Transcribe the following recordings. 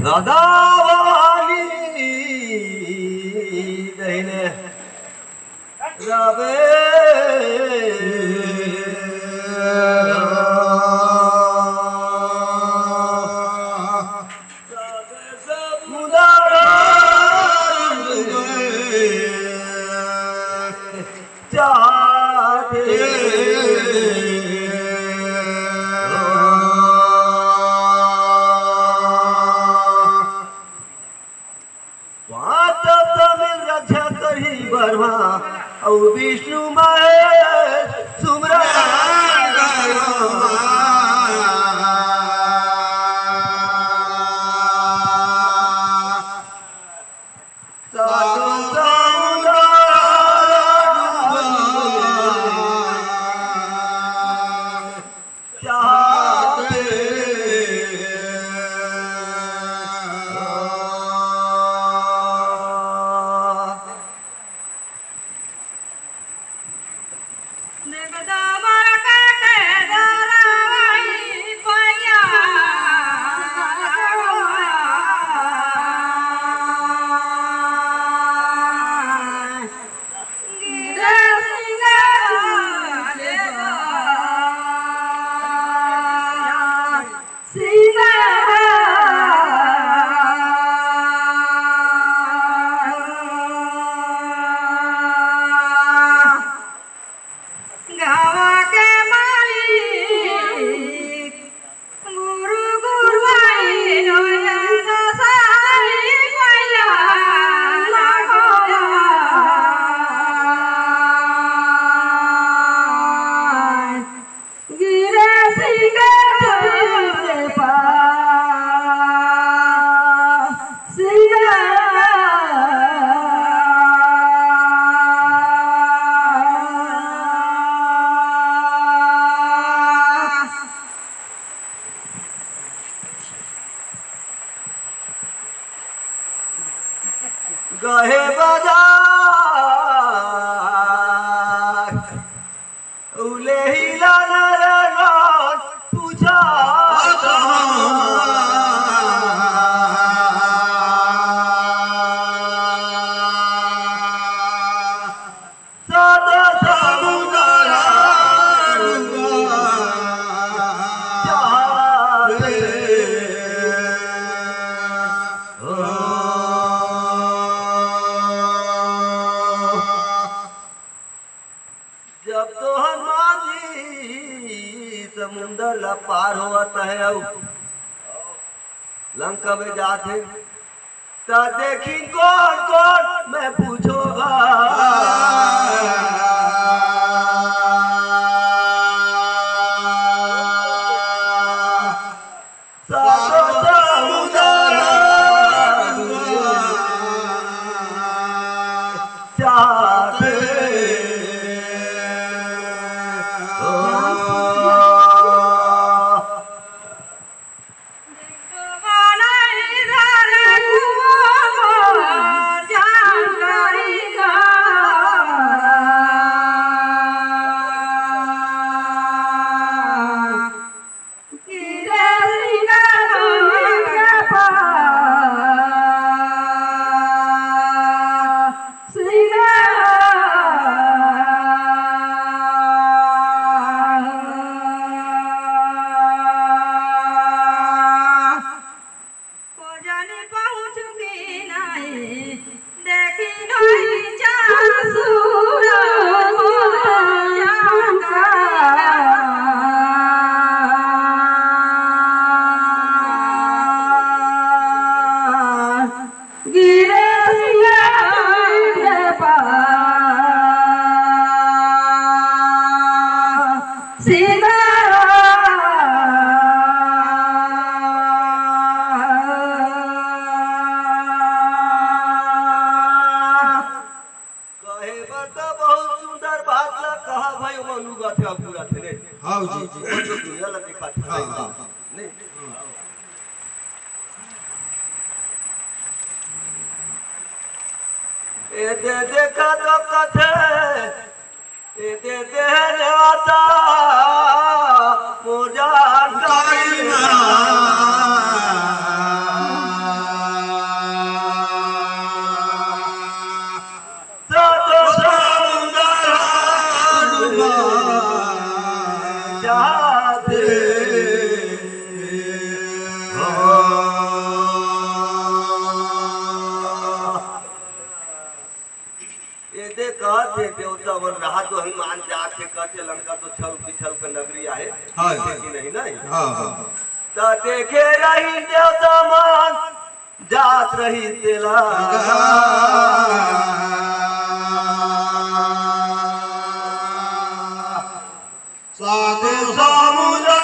राधा वाली दहीने रवे विष्णु महेश सुमरन गहे बाजार उले हिला नरनाथ पूछा सदा समुद्र जब तो हनुमान जी समुंदर ला पार होता है लंका में जाते तो देखी कौन कौन मैं पूछूंगा हाँ जी जी जो दुनिया लगे का नहीं ए दे देखा तो कथे ए दे दे आता मोजा तवन रहा तो हनुमान जाके कहते लंका तो छल पिछल का नगरी है हाँ नहीं नहीं हाँ हाँ तो देखे रही देवता मान जात रही तेला साधु समुद्र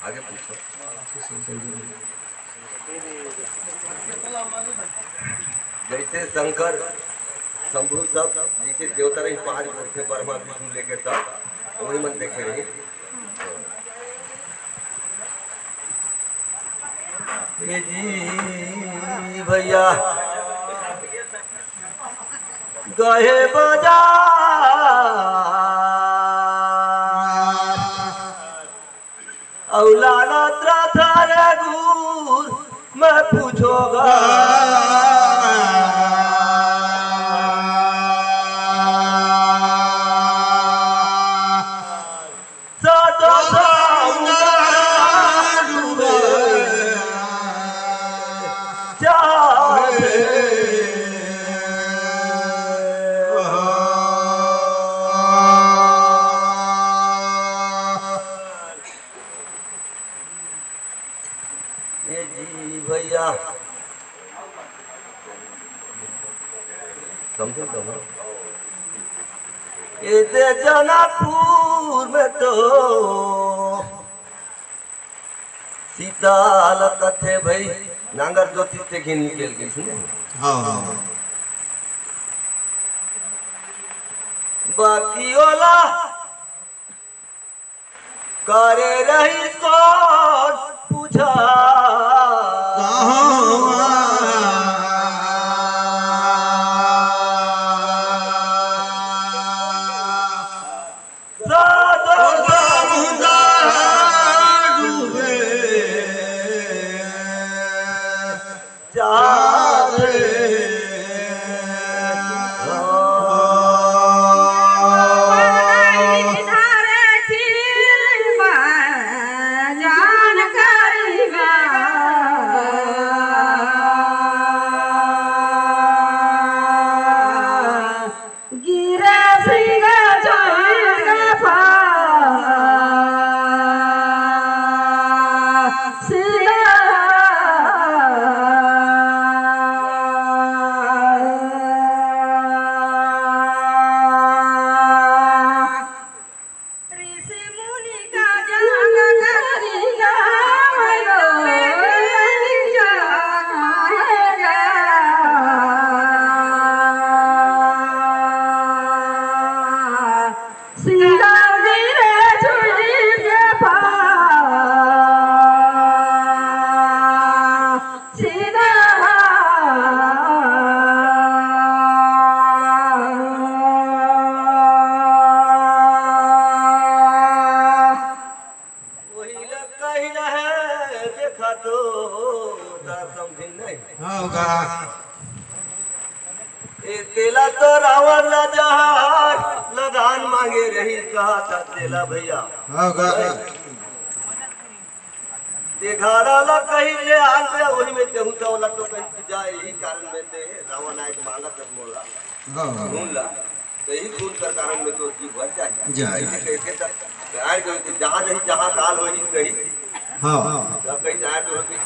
आगे पूछो जैसे शंकर शंभु सब जैसे देवता रही 5 वर्ष से ब्रह्मा विष्णु लेके सब वही मन देखे रही जी भैया गहे बजा औलाना त्राथारे गुर मैं पूछोगा सातो डूबे जी भैया समझो तो इसे जनकपुर में तो सीताल कथे भाई नांगर ज्योति से घी निकल गई सुने हाँ हाँ बाकी ओला करे रही कौन पूछा तेला तो रावण न जहाज लगान मांगे रही कहा था तेला भैया ते घाराला कहीं ले आन पे वही में देहू तो वाला तो कहीं जाए ही कारण में ते रावण आए तो मांगा तक मोला ढूंढ ला तो यही खून कर कारण में तो जीव भर जाए ऐसे कैसे तक आए जो जहाँ नहीं जहाँ काल हो ही कहीं हाँ जब कहीं जाए तो होगी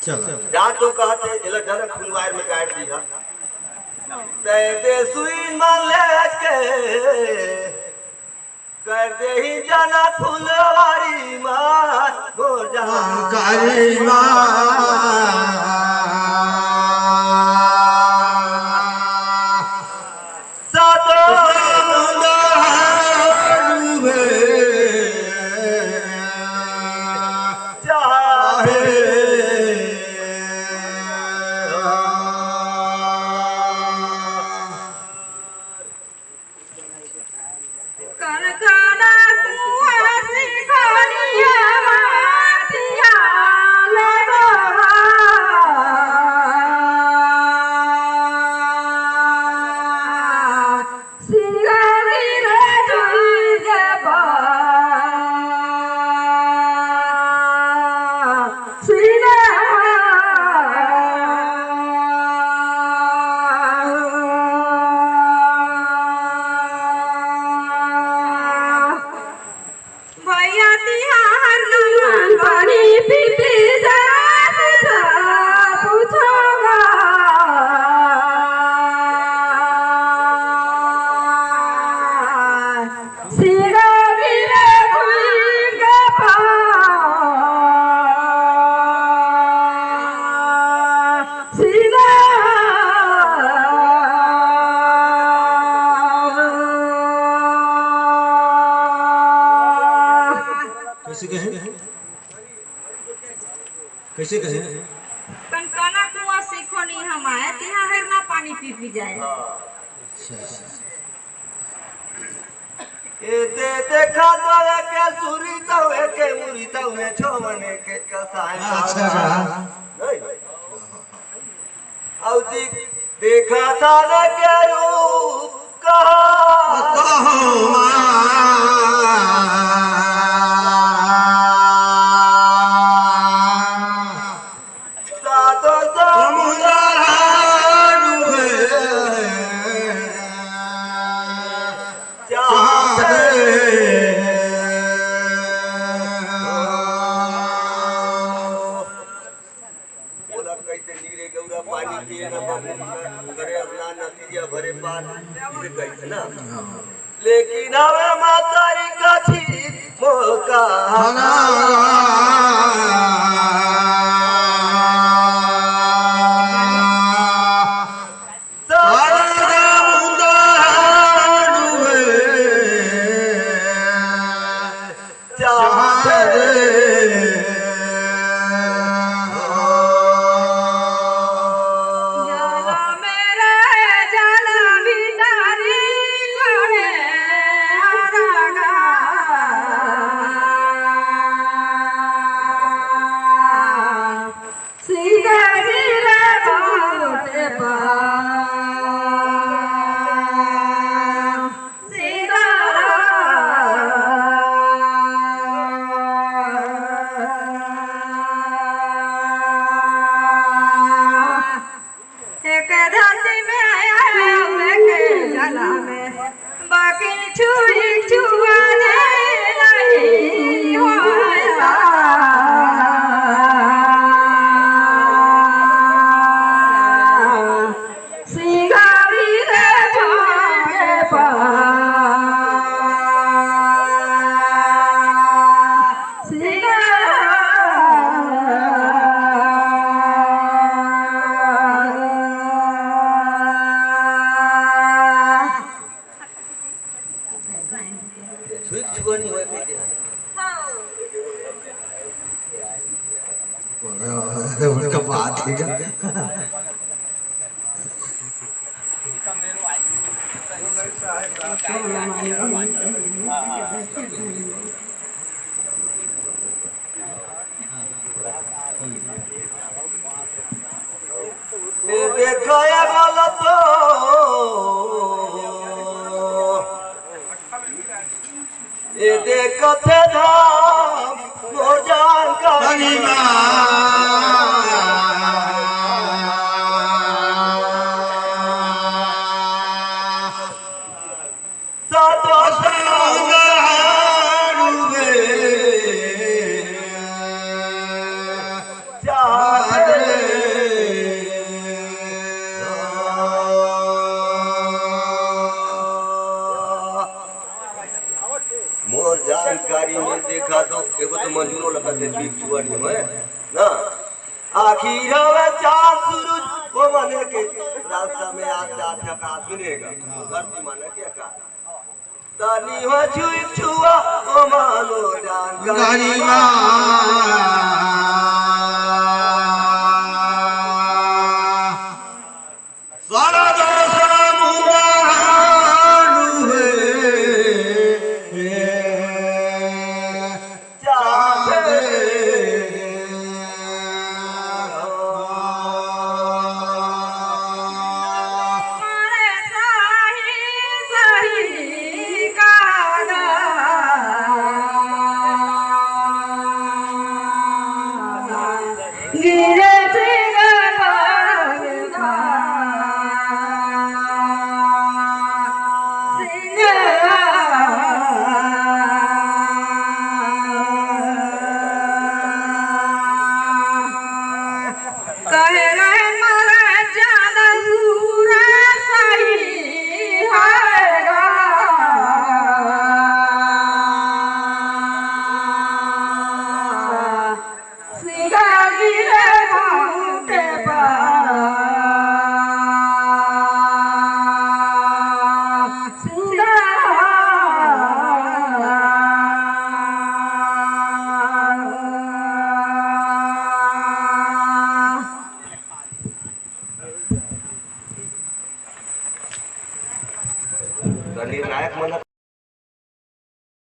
चलो जा तो कहते इला जरा खुलवार में काट दिया ते दे सुई मान लेके कर दे ही जाना फुलवारी माँ हो जहाँ कारी सातो चाहे कनकना कुआसी घड़िया माटिया लगवा सिंगारी रे जुइले बा भैया तिहार नमन बनी पीपी जात सा पूछोगा सिरा गिरे भूल के सिरा कैसे कहें कैसे कहें कनकना कुआं सीखो नहीं हमारे तिहार है ना पानी पी पी जाए ये दे देखा तो के सुरी तो के मुरी तो में छोमने के कसाय अच्छा नहीं औ देखा था के रूप कहा सातो समुद्र बोला कैसे नीरे गौरा पानी पिए न करे अपना नदिया भरे पार इसे कैसे ना लेकिन हवे माताई का छी मोका जला मेरे जला बिदारी करे आरागा सिंगारी रे बाटे पा एक राती में आया लेके जला में बाकी छुई छुआ नहीं होया सिंगारी रे भागे पा छुई छुआनी होए के उनका बात है देखो ये बोलो तो ये देखो थे धाम मोर जानकारी में देखा तो एगो तो मंजूरो लगा थे ठीक छुआ नहीं है ना आखिर में चांद सूरज वो माने के रास्ता में आते आते का सुनेगा धरती माने क्या का तानी हो छुई छुआ ओ मानो जानकारी गिर